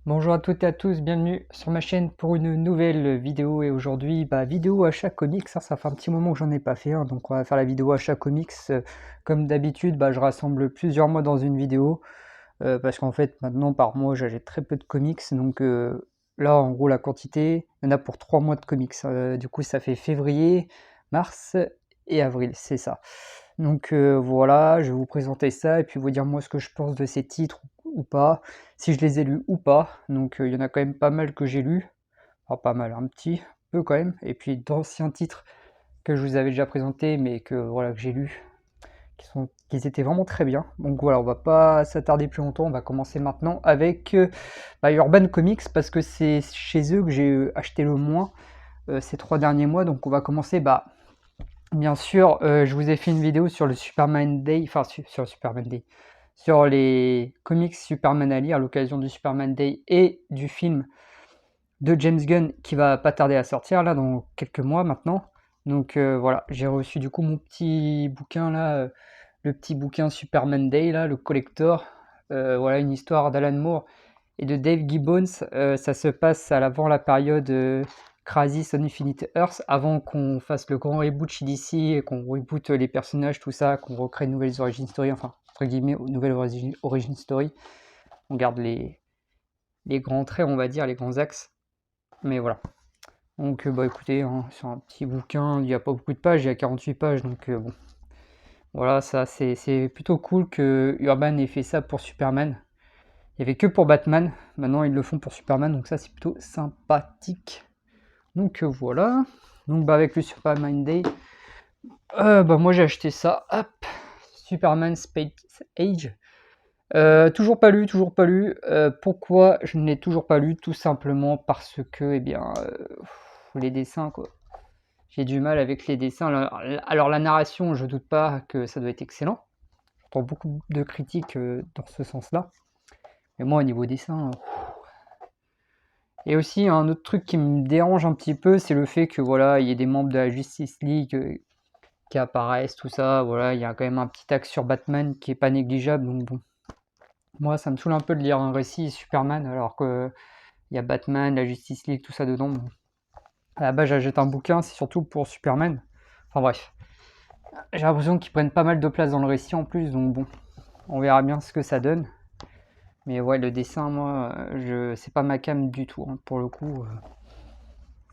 Bonjour à toutes et à tous, bienvenue sur ma chaîne pour une nouvelle vidéo. Et aujourd'hui, vidéo achat comics, ça fait un petit moment que j'en ai pas fait, donc on va faire la vidéo achat comics. Comme d'habitude, je rassemble plusieurs mois dans une vidéo, parce qu'en fait maintenant par mois j'achète très peu de comics, donc là en gros la quantité, il y en a pour 3 mois de comics. Du coup ça fait février, mars et avril, c'est ça. Donc voilà, je vais vous présenter ça et puis vous dire moi ce que je pense de ces titres ou pas, si je les ai lus ou pas. Donc il y en a quand même pas mal que j'ai lus, enfin pas mal, un petit peu quand même, et puis d'anciens titres que je vous avais déjà présentés mais que voilà que j'ai lus, qui étaient vraiment très bien. Donc voilà, on va pas s'attarder plus longtemps, on va commencer maintenant avec Urban Comics parce que c'est chez eux que j'ai acheté le moins ces 3 derniers mois. Donc on va commencer bien sûr, je vous ai fait une vidéo sur le Superman Day, enfin sur le Superman Day, sur les comics Superman à lire à l'occasion du Superman Day et du film de James Gunn qui va pas tarder à sortir là dans quelques mois maintenant. Donc voilà, j'ai reçu du coup mon petit bouquin là, le petit bouquin Superman Day là, le collector. Voilà une histoire d'Alan Moore et de Dave Gibbons. Ça se passe avant la période Crisis on Infinite Earth, avant qu'on fasse le grand reboot chez DC et qu'on reboot les personnages, tout ça, qu'on recrée de nouvelles origin story, enfin, entre guillemets, nouvelles origin story. On garde les grands traits, on va dire, les grands axes. Mais voilà. Donc, écoutez, hein, sur un petit bouquin, il n'y a pas beaucoup de pages, il y a 48 pages, donc bon. Voilà, ça, c'est plutôt cool que Urban ait fait ça pour Superman. Il n'y avait que pour Batman, maintenant ils le font pour Superman, donc ça, c'est plutôt sympathique. Donc voilà. Donc avec le Superman Day, moi j'ai acheté ça. Hop, Superman Space Age. Toujours pas lu, toujours pas lu. Pourquoi je ne l'ai toujours pas lu? Tout simplement parce que, les dessins, quoi. J'ai du mal avec les dessins. Alors, la narration, je doute pas que ça doit être excellent. J'entends beaucoup de critiques dans ce sens-là. Mais moi, au niveau dessin. Et aussi, un autre truc qui me dérange un petit peu, c'est le fait que voilà, il y ait des membres de la Justice League qui apparaissent, tout ça. Voilà, il y a quand même un petit axe sur Batman qui est pas négligeable. Donc bon, moi, ça me saoule un peu de lire un récit Superman alors que il y a Batman, la Justice League, tout ça dedans. Bon. À la base, j'achète un bouquin, c'est surtout pour Superman. Enfin bref, j'ai l'impression qu'ils prennent pas mal de place dans le récit en plus, donc bon, on verra bien ce que ça donne. Mais ouais, le dessin, moi, c'est pas ma came du tout, hein, pour le coup.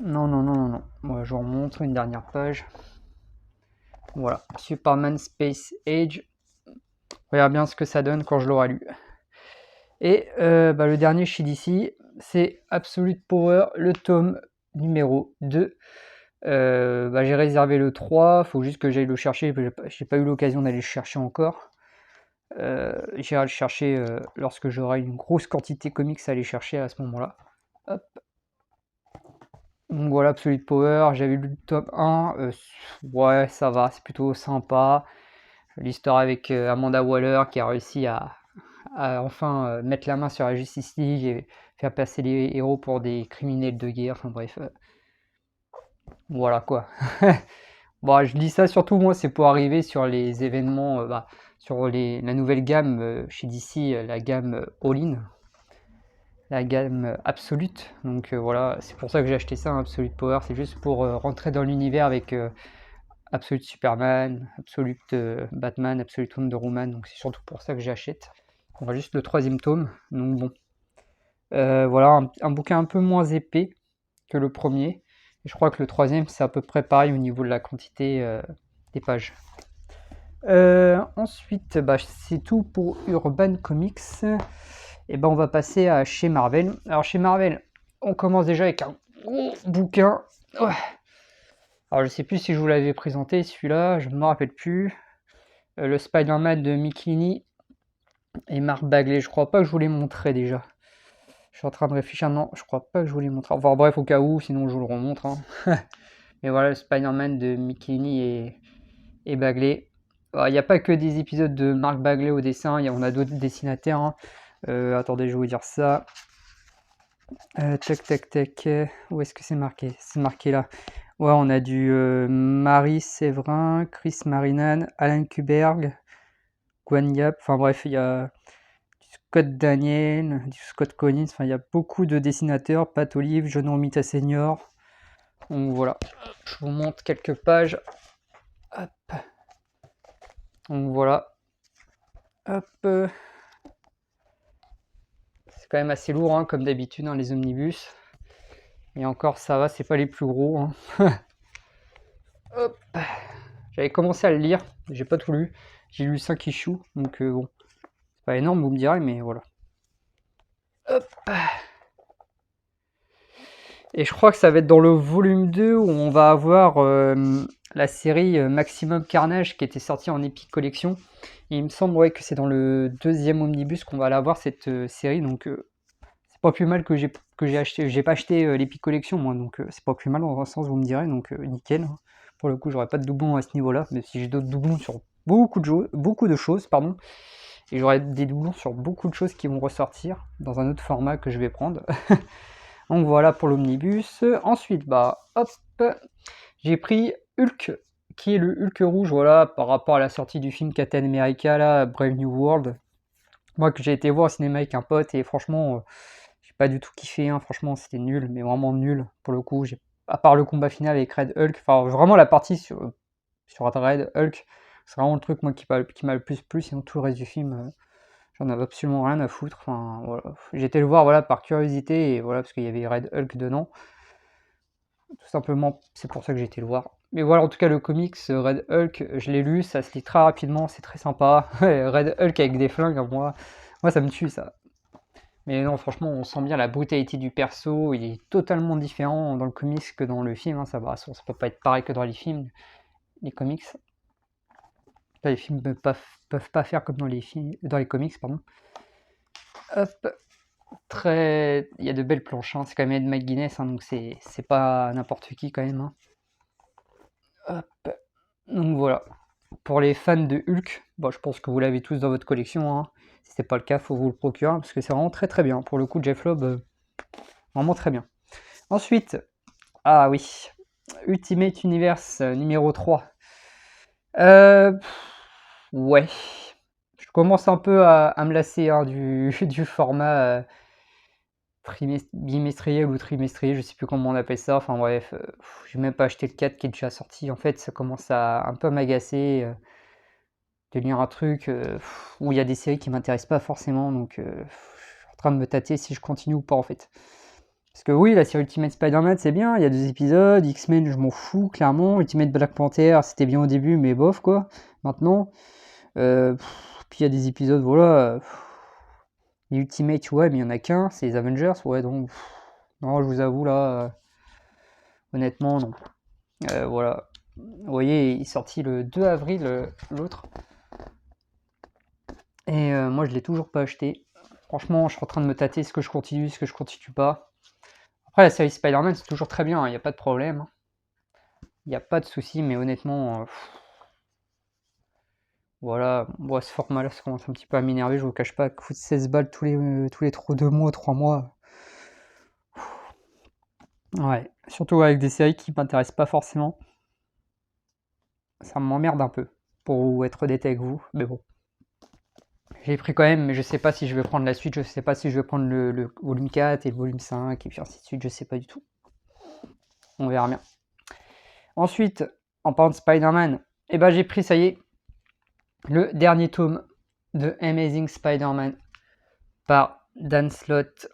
Non, non, non, non, non. Moi, je vous remontre une dernière page. Voilà, Superman Space Age. On verra bien ce que ça donne quand je l'aurai lu. Et le dernier chez DC, c'est Absolute Power, le tome numéro 2. J'ai réservé le 3, faut juste que j'aille le chercher, j'ai pas eu l'occasion d'aller le chercher encore. J'irai le chercher lorsque j'aurai une grosse quantité comics à aller chercher à ce moment-là. Hop. Donc voilà, Absolute Power, j'avais lu le tome 1, ouais, ça va, c'est plutôt sympa. L'histoire avec Amanda Waller qui a réussi à enfin mettre la main sur la Justice League et faire passer les héros pour des criminels de guerre, enfin bref. Voilà quoi. Bon, je dis ça surtout, moi, c'est pour arriver sur les événements, sur la nouvelle gamme chez DC, la gamme All-in, la gamme Absolute. Donc voilà, c'est pour ça que j'ai acheté ça, hein, Absolute Power, c'est juste pour rentrer dans l'univers avec Absolute Superman, Absolute Batman, Absolute Wonder Woman, donc c'est surtout pour ça que j'achète. On va juste le 3e tome, donc bon. Voilà, un bouquin un peu moins épais que le premier. Et je crois que le 3e, c'est à peu près pareil au niveau de la quantité des pages. Ensuite, c'est tout pour Urban Comics. Et on va passer à chez Marvel. Alors chez Marvel, on commence déjà avec un gros bouquin. Ouais. Alors je sais plus si je vous l'avais présenté celui-là, je ne me rappelle plus. Le Spider-Man de Mickey et Mark Bagley. Je crois pas que je vous l'ai montré déjà. Je suis en train de réfléchir, non, je crois pas que je vous l'ai montré. Enfin bref, au cas où, sinon je vous le remontre. Hein. Mais voilà, le Spider-Man de Mickey et Bagley. Il n'y a pas que des épisodes de Mark Bagley au dessin, on a d'autres dessinateurs. Hein. Attendez, je vais vous dire ça. Tac, tac, tac. Où est-ce que c'est marqué? C'est marqué là. Ouais, on a du Marie Séverin, Chris Marinan, Alan Kuberg, Guan Yap. Enfin bref, il y a Scott Daniel, du Scott Collins, enfin il y a beaucoup de dessinateurs, Pat Olive, John Romita Senior. Donc voilà, je vous montre quelques pages. Hop. Donc voilà. Hop. C'est quand même assez lourd, hein, comme d'habitude, hein, les omnibus. Et encore, ça va, c'est pas les plus gros. Hein. Hop. J'avais commencé à le lire, j'ai pas tout lu. J'ai lu 5 issues, donc bon. C'est pas énorme, vous me direz, mais voilà. Hop. Et je crois que ça va être dans le volume 2 où on va avoir la série Maximum Carnage qui était sortie en Epic Collection. Et il me semble ouais, que c'est dans le deuxième omnibus qu'on va l'avoir cette série, donc c'est pas plus mal que j'ai acheté. J'ai pas acheté l'Epic Collection moi, donc c'est pas plus mal dans un sens, vous me direz, donc nickel. Pour le coup, j'aurais pas de doublons à ce niveau-là, même si j'ai d'autres doublons sur beaucoup de choses, pardon. Et j'aurai des doublons sur beaucoup de choses qui vont ressortir dans un autre format que je vais prendre. Donc voilà pour l'omnibus. Ensuite, bah hop, j'ai pris Hulk, qui est le Hulk rouge, voilà, par rapport à la sortie du film Captain America, là, Brave New World. Moi que j'ai été voir au cinéma avec un pote, et franchement, j'ai pas du tout kiffé, hein. Franchement c'était nul, mais vraiment nul pour le coup. À part le combat final avec Red Hulk, enfin vraiment la partie sur Red Hulk, c'est vraiment le truc moi qui m'a le plus plu, sinon tout le reste du film, j'en avais absolument rien à foutre. Enfin, voilà. J'ai été le voir voilà, par curiosité, et voilà, parce qu'il y avait Red Hulk dedans. Tout simplement, c'est pour ça que j'ai été le voir. Mais voilà, en tout cas, le comics Red Hulk, je l'ai lu, ça se lit très rapidement, c'est très sympa. Red Hulk avec des flingues, moi ça me tue ça. Mais non, franchement, on sent bien la brutalité du perso, il est totalement différent dans le comics que dans le film, hein. Ça peut pas être pareil que dans les films, les comics. Là, les films ne peuvent pas faire comme dans les comics, pardon. Hop, il y a de belles planches, hein. C'est quand même Ed McGuinness, hein, donc c'est pas n'importe qui quand même. Hein. Hop, donc voilà. Pour les fans de Hulk, bon, je pense que vous l'avez tous dans votre collection. Hein. Si c'est pas le cas, faut vous le procurer parce que c'est vraiment très très bien. Pour le coup, Jeff Loeb, vraiment très bien. Ensuite, ah oui, Ultimate Universe numéro 3. Ouais, je commence un peu à me lasser hein, du format bimestriel ou trimestriel, je sais plus comment on appelle ça. Enfin bref, j'ai même pas acheté le 4 qui est déjà sorti. En fait, ça commence à un peu m'agacer de lire un truc où il y a des séries qui m'intéressent pas forcément. Donc, je suis en train de me tâter si je continue ou pas en fait. Parce que oui, la série Ultimate Spider-Man, c'est bien, il y a 2 épisodes. X-Men, je m'en fous, clairement. Ultimate Black Panther, c'était bien au début, mais bof, quoi. Maintenant. Puis il y a des épisodes, voilà. Les Ultimate, ouais, mais il y en a qu'un, c'est les Avengers, ouais, donc. Non, je vous avoue, là. Honnêtement, non. Voilà. Vous voyez, il est sorti le 2 avril, l'autre. Et moi, je l'ai toujours pas acheté. Franchement, je suis en train de me tâter, est-ce que je continue, est-ce que je continue pas. Après, la série Spider-Man, c'est toujours très bien, il n'y a pas de problème. Il n'y a pas de souci, mais honnêtement, voilà, moi, ce format-là, ça commence un petit peu à m'énerver, je vous cache pas, que foutre 16 balles tous les 2 mois, 3 mois. Ouais, surtout avec des séries qui m'intéressent pas forcément. Ça m'emmerde un peu, pour être honnête avec vous, mais bon. J'ai pris quand même, mais je sais pas si je vais prendre la suite, je sais pas si je vais prendre le volume 4 et le volume 5, et puis ainsi de suite, je sais pas du tout. On verra bien. Ensuite, en parlant de Spider-Man, eh ben j'ai pris, ça y est, le dernier tome de Amazing Spider-Man par Dan Slott,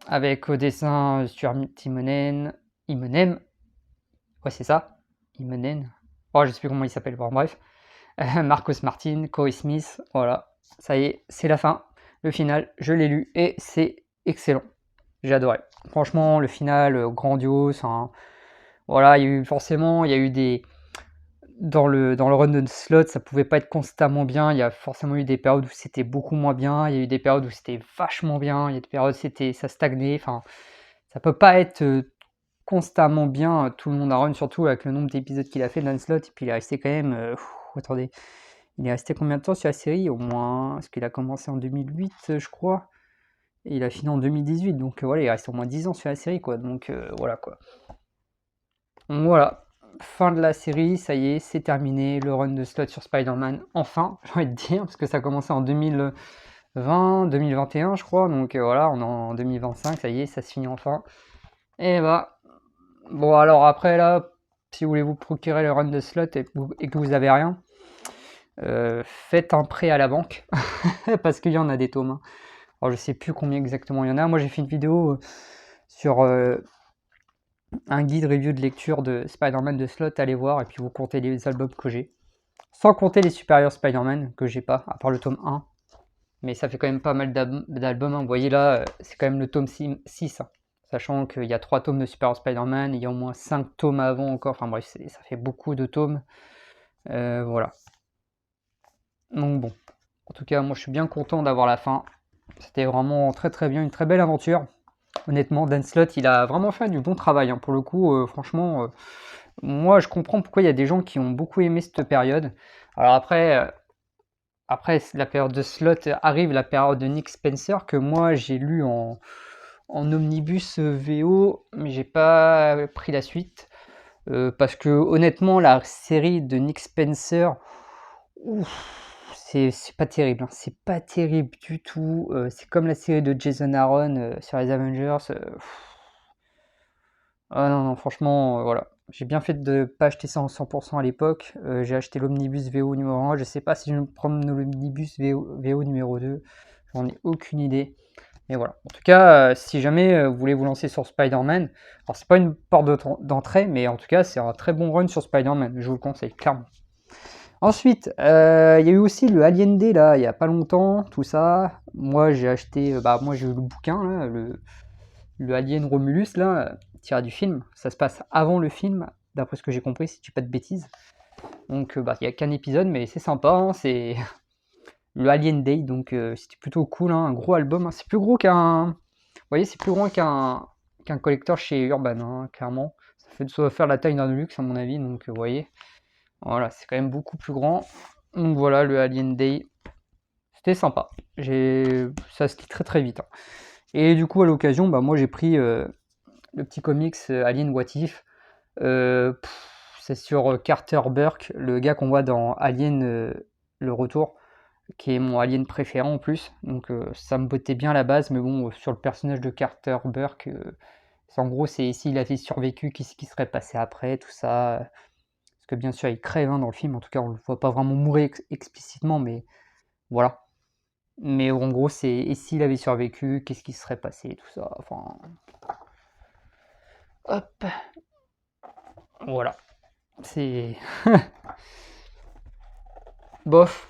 avec au dessin Stuart Immonen, ouais c'est ça, Immonen, oh je sais plus comment il s'appelle, bon bref, Marcos Martin, Corey Smith, voilà, ça y est, c'est la fin, le final, je l'ai lu et c'est excellent, j'ai adoré. Franchement, le final, grandiose, hein. Voilà, il y a eu des... Dans le run de Slott, ça pouvait pas être constamment bien, il y a forcément eu des périodes où c'était beaucoup moins bien, il y a eu des périodes où c'était vachement bien, il y a des périodes où ça stagnait, enfin, ça peut pas être constamment bien tout le monde à run, surtout avec le nombre d'épisodes qu'il a fait Dan Slott, et puis il est resté quand même, attendez, il est resté combien de temps sur la série? Au moins, parce qu'il a commencé en 2008, je crois, et il a fini en 2018, donc voilà, il reste au moins 10 ans sur la série, quoi, donc voilà, quoi. Donc voilà, fin de la série, ça y est, c'est terminé, le run de Slott sur Spider-Man, enfin, j'ai envie de dire, parce que ça a commencé en 2000, 2021 je crois, donc voilà, on est en 2025, ça y est, ça se finit enfin. Et bah, bon alors après là, si vous voulez vous procurer le run de slot et que vous avez rien, faites un prêt à la banque, parce qu'il y en a des tomes, hein. Alors je sais plus combien exactement il y en a, moi j'ai fait une vidéo sur un guide review de lecture de Spider-Man de slot, allez voir, et puis vous comptez les albums que j'ai. Sans compter les supérieurs Spider-Man que j'ai pas, à part le tome 1. Mais ça fait quand même pas mal d'albums, hein. Vous voyez là, c'est quand même le tome 6, hein. Sachant qu'il y a 3 tomes de Superior Spider-Man, il y a au moins 5 tomes avant encore, enfin bref, ça fait beaucoup de tomes. Voilà. Donc bon, en tout cas, moi je suis bien content d'avoir la fin. C'était vraiment très très bien, une très belle aventure. Honnêtement, Dan Slott, il a vraiment fait du bon travail, hein. Pour le coup, franchement, moi je comprends pourquoi il y a des gens qui ont beaucoup aimé cette période. Alors après, la période de Slott arrive la période de Nick Spencer que moi j'ai lu en omnibus VO, mais j'ai pas pris la suite parce que honnêtement la série de Nick Spencer, c'est pas terrible, hein. C'est pas terrible du tout. C'est comme la série de Jason Aaron sur les Avengers. Ah non, non, franchement, voilà. J'ai bien fait de pas acheter ça en 100% à l'époque. J'ai acheté l'omnibus VO numéro 1. Je sais pas si je vais me prendre l'omnibus VO numéro 2. J'en ai aucune idée. Mais voilà. En tout cas, si jamais vous voulez vous lancer sur Spider-Man, alors c'est pas une porte d'entrée, mais en tout cas, c'est un très bon run sur Spider-Man. Je vous le conseille, clairement. Ensuite, il y a eu aussi le Alien Day, là, il y a pas longtemps, tout ça. Moi, j'ai acheté, moi j'ai eu le bouquin, là, le Alien Romulus, là, tiré du film. Ça se passe avant le film, d'après ce que j'ai compris, si je dis pas de bêtises. Donc, il n'y a qu'un épisode, mais c'est sympa, hein, c'est le Alien Day, donc c'était plutôt cool, hein, un gros album, hein. C'est plus gros qu'un... Vous voyez, c'est plus grand qu'un collector chez Urban, hein, clairement. Ça va faire la taille d'un luxe, à mon avis, donc vous voyez. Voilà, c'est quand même beaucoup plus grand. Donc voilà, le Alien Day, c'était sympa. Ça se lit très très vite, hein. Et du coup, à l'occasion, moi j'ai pris le petit comics Alien What If. C'est sur Carter Burke, le gars qu'on voit dans Alien le Retour, qui est mon alien préféré en plus. Donc ça me bottait bien à la base, mais bon, sur le personnage de Carter Burke, en gros, c'est s'il avait survécu, qu'est-ce qui serait passé après, tout ça. Parce que bien sûr, il crève, hein, dans le film, en tout cas, on le voit pas vraiment mourir explicitement, mais voilà. Mais en gros, c'est et s'il avait survécu, qu'est-ce qui serait passé, tout ça. Enfin, hop, voilà. C'est bof.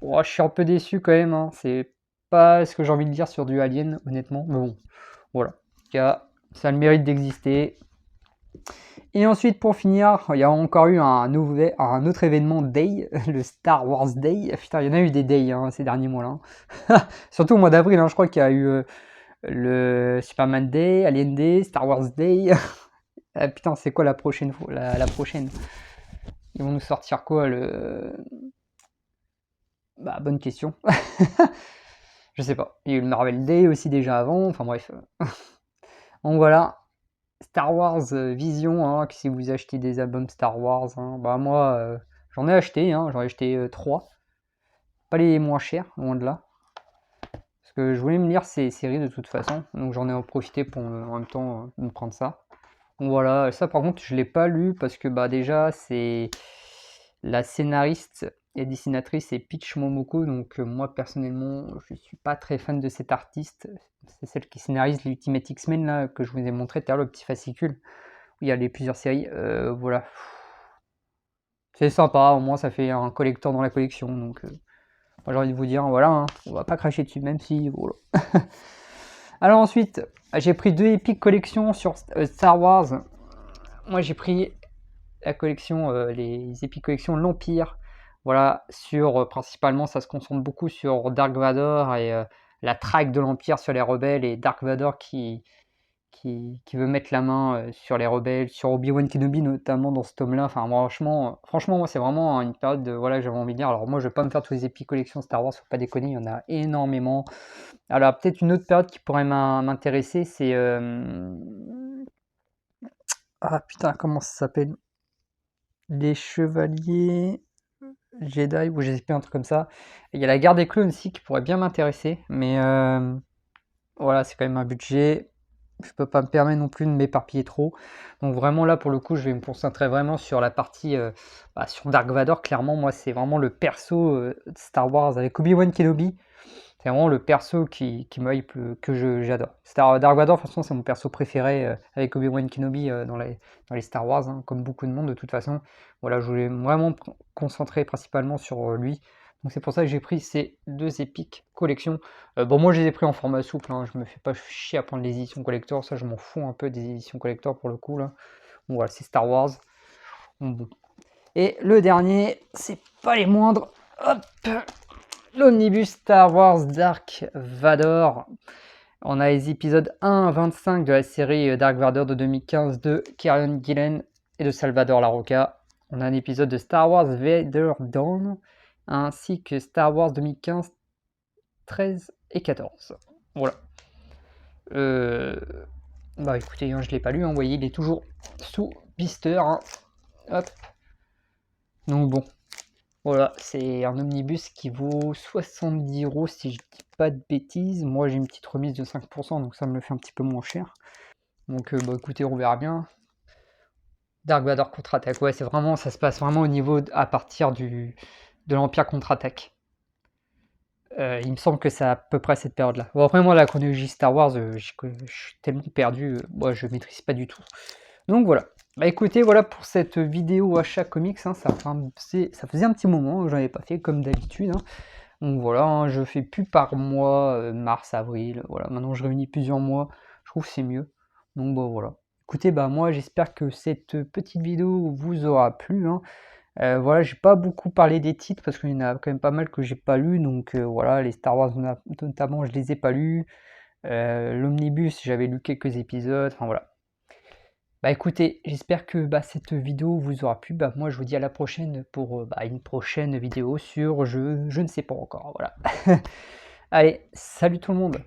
Oh, je suis un peu déçu quand même, hein. C'est pas ce que j'ai envie de dire sur du Alien, honnêtement. Mais bon, voilà. En tout cas, ça a le mérite d'exister. Et ensuite, pour finir, il y a encore eu un autre événement Day, le Star Wars Day. Putain, il y en a eu des Days, hein, ces derniers mois-là, hein. Surtout au mois d'avril, hein, je crois qu'il y a eu le Superman Day, Alien Day, Star Wars Day. Ah, putain, c'est quoi la prochaine fois, la prochaine? Ils vont nous sortir quoi Bah, bonne question. Je sais pas. Il y a eu le Marvel Day aussi déjà avant. Enfin bref. Donc voilà. Star Wars Vision, hein, que si vous achetez des albums Star Wars, hein, bah moi j'en ai acheté, hein, j'en ai acheté 3. Pas les moins chers, loin de là. Parce que je voulais me lire ces séries de toute façon. Donc j'en ai profité pour en même temps me prendre ça. Donc voilà, ça par contre je l'ai pas lu parce que bah déjà c'est la scénariste et dessinatrice est Peach Momoko, donc moi personnellement je suis pas très fan de cet artiste. C'est celle qui scénarise l'Ultimate X-Men là que je vous ai montré tout à l'heure, le petit fascicule où il y a les plusieurs séries. Voilà, c'est sympa, au moins ça fait un collector dans la collection, donc moi j'ai envie de vous dire voilà, hein, on va pas cracher dessus même si voilà. Alors ensuite j'ai pris 2 Epic collections sur Star Wars. Moi j'ai pris la collection, les Epic collections l'Empire. Voilà, sur principalement, ça se concentre beaucoup sur Dark Vador et la traque de l'Empire sur les rebelles et Dark Vador qui veut mettre la main sur les rebelles, sur Obi-Wan Kenobi notamment dans ce tome-là. Enfin, franchement, moi, c'est vraiment une période de, voilà, j'avais envie de lire. Alors, moi, je vais pas me faire tous les Epic collections Star Wars, faut pas déconner, il y en a énormément. Alors, peut-être une autre période qui pourrait m'intéresser, c'est. Ah putain, comment ça s'appelle? Les chevaliers. Jedi ou GSP, un truc comme ça. Et il y a la guerre des clones aussi qui pourrait bien m'intéresser, mais voilà, c'est quand même un budget. Je peux pas me permettre non plus de m'éparpiller trop. Donc vraiment là, pour le coup, je vais me concentrer vraiment sur la partie sur Dark Vador. Clairement, moi, c'est vraiment le perso de Star Wars avec Obi-Wan Kenobi. C'est vraiment le perso qui me hype, j'adore. Dark Vador, de toute façon, c'est mon perso préféré avec Obi-Wan Kenobi dans les Star Wars, hein, comme beaucoup de monde de toute façon. Voilà, je voulais vraiment me concentrer principalement sur lui. Donc c'est pour ça que j'ai pris ces deux épiques collections. Bon, moi je les ai pris en format souple, hein, je me fais pas chier à prendre les éditions collector, ça je m'en fous un peu des éditions collector pour le coup là. Bon voilà, c'est Star Wars. Bon. Et le dernier, c'est pas les moindres. Hop, l'Omnibus Star Wars Dark Vador. On a les épisodes 1 à 25 de la série Dark Vador de 2015 de Kieran Gillen et de Salvador Larroca. On a un épisode de Star Wars Vader Dawn, ainsi que Star Wars 2015, 13 et 14. Voilà. Bah écoutez, hein, je ne l'ai pas lu, hein, vous voyez, il est toujours sous blister. Hein. Hop. Donc bon. Voilà, c'est un omnibus qui vaut 70 € si je dis pas de bêtises. Moi j'ai une petite remise de 5%, donc ça me le fait un petit peu moins cher. Donc bah écoutez, on verra bien. Dark Vador contre-attaque, ouais, c'est vraiment, ça se passe vraiment au niveau à partir de l'Empire contre-attaque. Il me semble que c'est à peu près cette période-là. Bon, après moi la chronologie Star Wars, je suis tellement perdu, moi je maîtrise pas du tout. Donc voilà. Bah écoutez, voilà pour cette vidéo achat comics, hein, ça faisait un petit moment, j'en avais pas fait comme d'habitude. Hein. Donc voilà, hein, je fais plus par mois, mars, avril, voilà. Maintenant je réunis plusieurs mois, je trouve que c'est mieux. Donc bah voilà. Écoutez, bah moi j'espère que cette petite vidéo vous aura plu. Hein. Voilà, j'ai pas beaucoup parlé des titres parce qu'il y en a quand même pas mal que j'ai pas lu. Donc voilà, les Star Wars notamment, je les ai pas lus. L'Omnibus, j'avais lu quelques épisodes, enfin voilà. Bah écoutez, j'espère que cette vidéo vous aura plu. Bah moi je vous dis à la prochaine pour une prochaine vidéo sur je ne sais pas encore. Voilà. Allez, salut tout le monde!